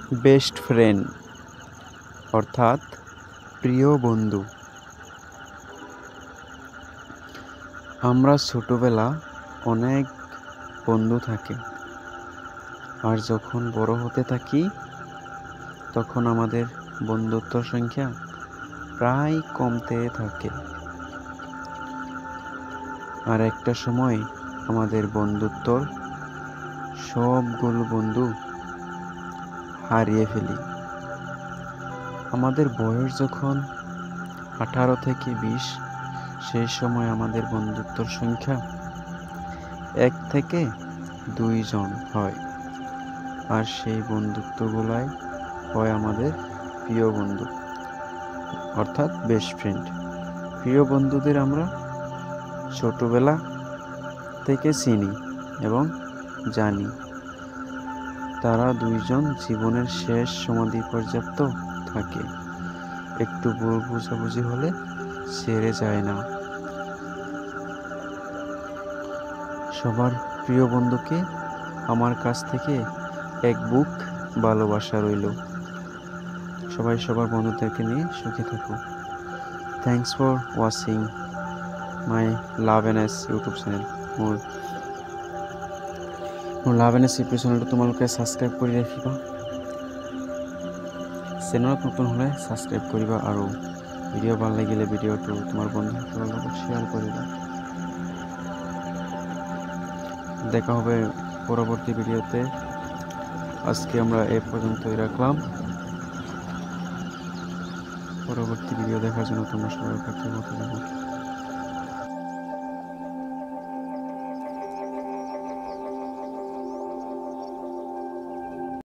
Best friend অর্থাৎ প্রিয় বন্ধু। আমরা ছোটবেলা অনেক বন্ধু থাকে, আর যখন বড় হতে থাকি তখন আমাদের বন্ধুত্বর সংখ্যা প্রায় কমতে থাকে। আর একটা সময় আমাদের বন্ধুত্বর সবগুলো বন্ধু হারিয়ে ফেলি। আমাদের বয়স যখন 18 থেকে 20, সেই সময় আমাদের বন্ধুত্বর সংখ্যা 1 থেকে 2 জন হয়, আর সেই বন্ধুত্বগুলাই হয় আমাদের প্রিয় বন্ধু অর্থাৎ বেস্ট ফ্রেন্ড। প্রিয় বন্ধুদের আমরা ছোটবেলা থেকে চিনি এবং জানি। তারা 2 জন জীবনের শেষ সমাধি পর্যন্ত থাকে, একটু ভুল বোঝাবুঝি হলে ছেড়ে যায় না। সবার প্রিয় বন্ধুকে আমার কাছ থেকে এক বুক ভালোবাসা রইল। সবাই সবার বন্ধুদেরকে নিয়ে সুখে থাকো। Thanks for watching my love NS YouTube channel. মোৰ লাভ এনএস ইউটিউব চেনেলটো তোমালোকে ছাবস্ক্ৰাইব কৰি ৰাখিবা। চেনেলত নতুন হ'লে ছাবস্ক্ৰাইব কৰিবা, আৰু ভিডিঅ' ভাল লাগিলে ভিডিঅ'টো তোমাৰ বন্ধুসকলৰ লগত শ্বেয়ার কৰিবা। দেখা হবে পরবর্তী ভিডিওতে। আজকে আমরা এই পর্যন্তই রাখলাম। পরবর্তী ভিডিও দেখার জন্য তোমরা সবাই অপেক্ষা করতে থাকো।